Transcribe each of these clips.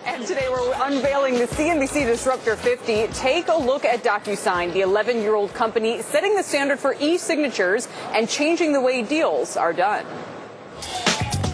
And today we're unveiling the CNBC Disruptor 50. Take a look at DocuSign, the 11-year-old company setting the standard for e-signatures and changing the way deals are done.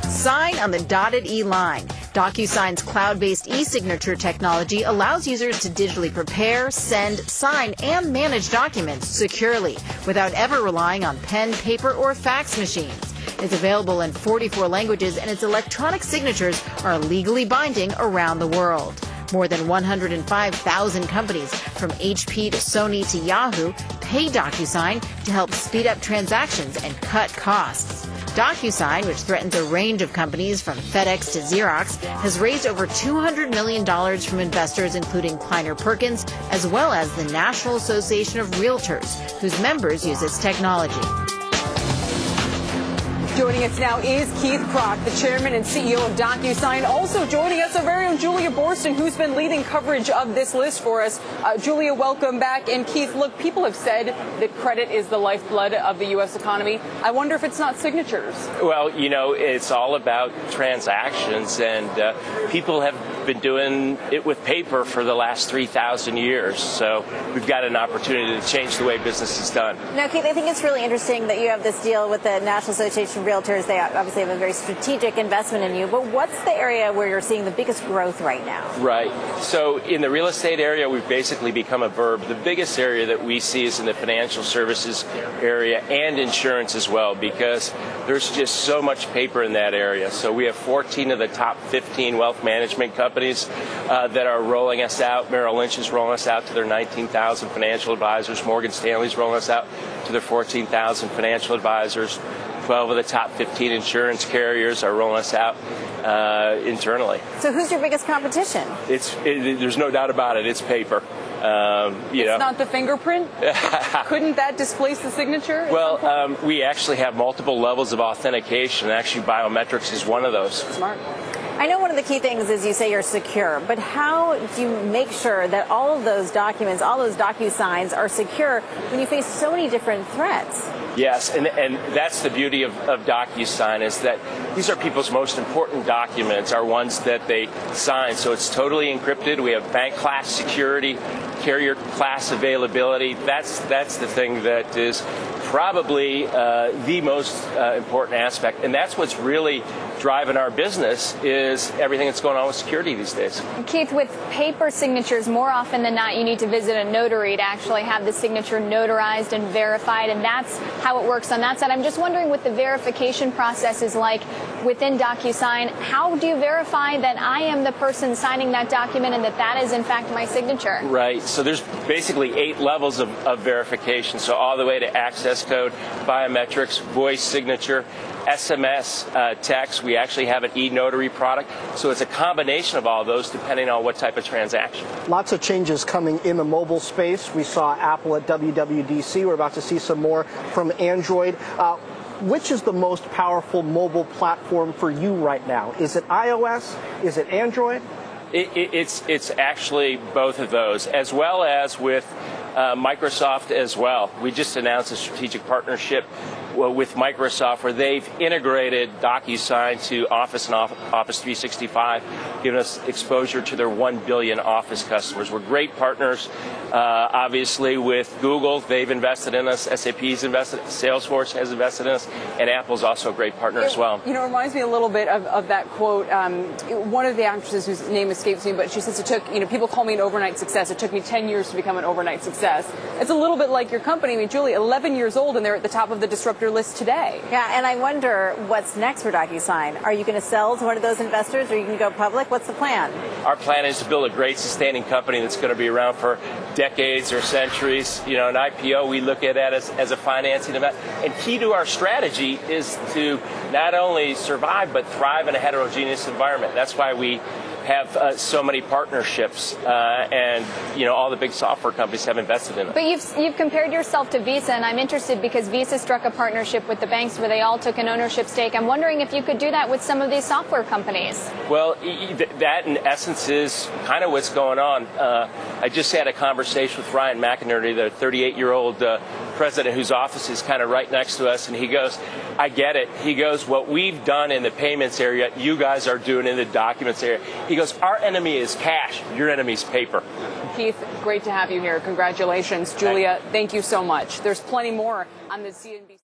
Sign on the dotted E line. DocuSign's cloud-based e-signature technology allows users to digitally prepare, send, sign, and manage documents securely without ever relying on pen, paper, or fax machines. It's available in 44 languages, and its electronic signatures are legally binding around the world. More than 105,000 companies, from HP to Sony to Yahoo, pay DocuSign to help speed up transactions and cut costs. DocuSign, which threatens a range of companies from FedEx to Xerox, has raised over $200 million from investors including Kleiner Perkins, as well as the National Association of Realtors, whose members use its technology. Joining us now is Keith Krach, the chairman and CEO of DocuSign. Also joining us, our very own Julia Boorstin, who's been leading coverage of this list for us. Julia, welcome back. And Keith, look, people have said that credit is the lifeblood of the U.S. economy. I wonder if it's not signatures. Well, you know, it's all about transactions, and people have been doing it with paper for the last 3,000 years. So we've got an opportunity to change the way business is done. Now, Keith, I think it's really interesting that you have this deal with the National Association of Realtors. They obviously have a very strategic investment in you, but what's the area where you're seeing the biggest growth right now? Right. So in the real estate area, we've basically become a verb. The biggest area that we see is in the financial services area and insurance as well, because there's just so much paper in that area. So we have 14 of the top 15 wealth management companies that are rolling us out. Merrill Lynch is rolling us out to their 19,000 financial advisors. Morgan Stanley's rolling us out to their 14,000 financial advisors. 12 of the top 15 insurance carriers are rolling us out internally. So who's your biggest competition? There's no doubt about it. It's paper. It's not the fingerprint? Couldn't that displace the signature? Well, we actually have multiple levels of authentication. Actually, biometrics is one of those. Smart. I know one of the key things is you say you're secure, but how do you make sure that all of those documents, all those DocuSigns are secure when you face so many different threats? Yes, and that's the beauty of DocuSign, is that these are people's most important documents, are ones that they sign. So it's totally encrypted. We have bank class security, carrier class availability. That's the thing that is probably the most important aspect. And that's what's really driving our business, is everything that's going on with security these days. Keith, with paper signatures, more often than not, you need to visit a notary to actually have the signature notarized and verified, and that's how it works on that side. I'm just wondering what the verification process is like within DocuSign. How do you verify that I am the person signing that document and that is, in fact, my signature? Right. So there's basically 8 levels of verification. So all the way to access code, biometrics, voice signature, SMS, text. We actually have an e-notary product. So it's a combination of all those depending on what type of transaction. Lots of changes coming in the mobile space. We saw Apple at WWDC. We're about to see some more from Android. Which is the most powerful mobile platform for you right now? Is it iOS? Is it Android? It's actually both of those, as well as with Microsoft as well. We just announced a strategic partnership with Microsoft where they've integrated DocuSign to Office and Office 365, giving us exposure to their 1 billion Office customers. We're great partners, obviously, with Google. They've invested in us. SAP's invested, Salesforce has invested in us, and Apple's also a great partner as well. You know, it reminds me a little bit of that quote. One of the actresses whose name escapes me, but she says it took, people call me an overnight success. It took me 10 years to become an overnight success. It's a little bit like your company. I mean, Julie, 11 years old, and they're at the top of the disruptor list today. Yeah, and I wonder what's next for DocuSign. Are you going to sell to one of those investors, or are you going to go public? What's the plan? Our plan is to build a great sustaining company that's going to be around for decades or centuries. You know, an IPO, we look at that as a financing event. And key to our strategy is to not only survive, but thrive in a heterogeneous environment. That's why we have so many partnerships, and all the big software companies have invested in it. But you've compared yourself to Visa, and I'm interested because Visa struck a partnership with the banks where they all took an ownership stake. I'm wondering if you could do that with some of these software companies. Well, that in essence is kind of what's going on. I just had a conversation with Ryan McInerney, the 38-year-old president whose office is kind of right next to us, and he goes, I get it. He goes, what we've done in the payments area, you guys are doing in the documents area. He goes, our enemy is cash. Your enemy is paper. Keith, great to have you here. Congratulations. Julia, thank you so much. There's plenty more on the CNBC.